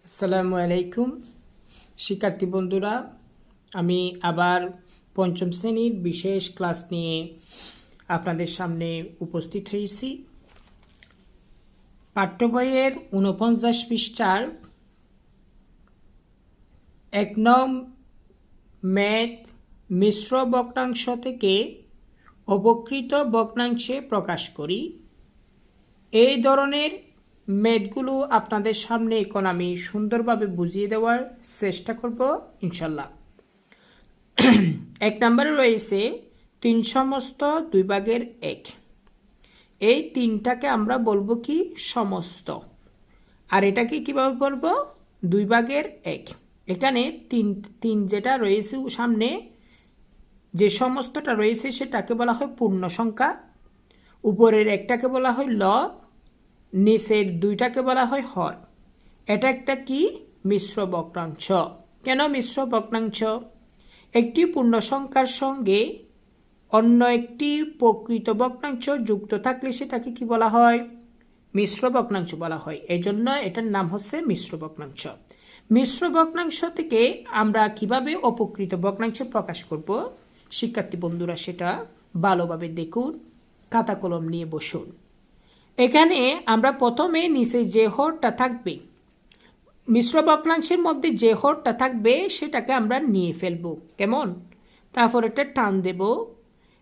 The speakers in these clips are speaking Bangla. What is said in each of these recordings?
আসসালামু আলাইকুম শিক্ষার্থী বন্ধুরা, আমি আবার পঞ্চম শ্রেণীর বিশেষ ক্লাস নিয়ে আপনাদের সামনে উপস্থিত হয়েছি। পাঠ্য বইয়ের ৪৯ পৃষ্ঠার ১ নং ম্যাথ মিশ্র ভগ্নাংশ থেকে অবকৃত ভগ্নাংশে প্রকাশ করি। এই ধরনের ম্যাথগুলো আপনাদের সামনে এখন আমি সুন্দরভাবে বুঝিয়ে দেওয়ার চেষ্টা করব ইনশাল্লাহ। ১ নম্বরে রয়েছে ৩ সমস্ত ২ ভাগের ১। এই ৩টাকে আমরা বলবো কি সমস্ত, আর এটাকে কিভাবে বলবো ২ ভাগের ১। এখানে তিন যেটা রয়েছে সামনে, যে সমস্তটা রয়েছে সেটাকে বলা হয় পূর্ণ সংখ্যা, উপরের একটাকে বলা হয় লব, নিচের দুইটাকে বলা হয় হর। এটা একটা কি মিশ্র ভগ্নাংশ। কেন মিশ্র ভগ্নাংশ? একটি পূর্ণ সংখ্যার সঙ্গে অন্য একটি প্রকৃত ভগ্নাংশ যুক্ত থাকলে সেটাকে কি বলা হয়? মিশ্র ভগ্নাংশ বলা হয়। এই জন্য এটার নাম হচ্ছে মিশ্র ভগ্নাংশ। মিশ্র ভগ্নাংশ থেকে আমরা কিভাবে অপকৃত ভগ্নাংশ প্রকাশ করব, শিক্ষার্থী বন্ধুরা সেটা ভালোভাবে দেখুন, খাতা কলম নিয়ে বসুন। এখানে আমরা প্রথমে নিচে যে হরটা থাকবে, মিশ্র ভগ্নাংশের মধ্যে যে হরটা থাকবে সেটাকে আমরা নিয়ে ফেলবো। কেমন? তারপর একটা টান দেব।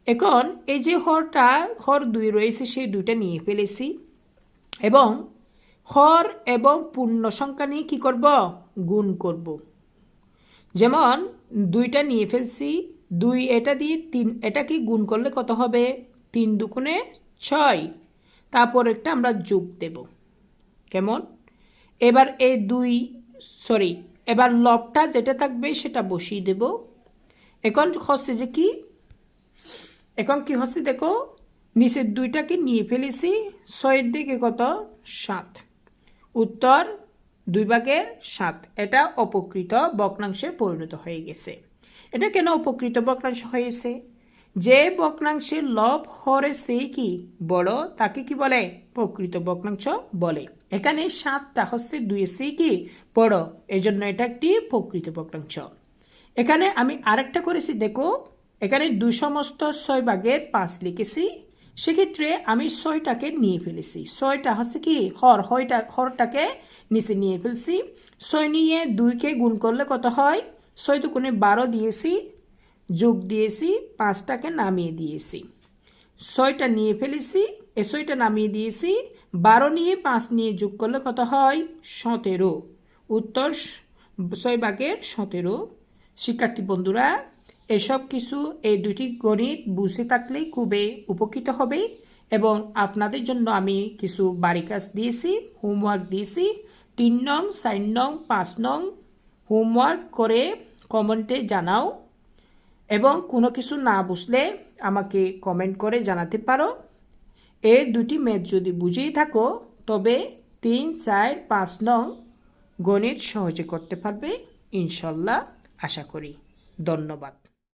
এখন এই যে হর ২ রয়েছে সেই ২টা নিয়ে ফেলেছি, এবং হর এবং পূর্ণ সংখ্যা নিয়ে কি করব? গুণ করব। যেমন ২টা নিয়ে ফেলছি, ২ এটা দিয়ে ৩ এটাকে গুণ করলে কত হবে? ৩ দুগুণে ৬। তারপর একটা আমরা যোগ দেব। কেমন? এবার এই এবার লবটা যেটা থাকবে সেটা বসিয়ে দেব। এখন হচ্ছে যে কি, এখন কি হচ্ছে দেখো, নিচের ২টাকে নিয়ে ফেলেছি, ৬-এর দিকে কত? ৭। উত্তর ২ ভাগের ৭। এটা অপকৃত ভগ্নাংশে পরিণত হয়ে গেছে। এটা কেন অপকৃত ভগ্নাংশ হয়েছে? যে ভগ্নাংশের লব হরে সেই কি বড় তাকে কি বলে? প্রকৃত ভগ্নাংশ বলে। এখানে ৭টা হচ্ছে ২-এর সেই কি বড়, এই জন্য এটা একটি প্রকৃত ভগ্নাংশ। এখানে আমি আরেকটা করেছি, দেখো এখানে ২ সমস্ত ৬ ভাগের ৫ লিখেছি। সেক্ষেত্রে আমি ৬টাকে নিয়ে ফেলেছি। ৬টা হচ্ছে কি হরটাকে নিচে নিয়ে ফেলছি। ৬ নিয়ে ২কে গুণ করলে কত হয়? ৬ দুগুণে ১২ দিয়েছি, যোগ দিয়েছি, ৫টাকে নামিয়ে দিয়েছি। ৬টা নিয়ে ফেলেছি, ৬টা নামিয়ে দিয়েছি, ১২ নিয়ে ৫ নিয়ে যোগ করলে কত হয়? ১৭। উত্তর ৬ ভাগের ১৭। শিক্ষার্থী বন্ধুরা, এসব কিছু এই দুটি গণিত বুঝে থাকলেই খুবই উপকৃত হবে। এবং আপনাদের জন্য আমি কিছু বাড়ি কাজ দিয়েছি, হোমওয়ার্ক দিয়েছি। ৩ নং, ৪ নং, ৫ নং হোমওয়ার্ক করে কমেন্টে জানাও, এবং কোনো কিছু না বুঝলে আমাকে কমেন্ট করে জানাতে পারো। এই দুটি ম্যাথ যদি বুঝেই থাকো তবে ৩, ৪, ৫ নং গণিত সহজে করতে পারবে ইনশাল্লাহ, আশা করি। ধন্যবাদ।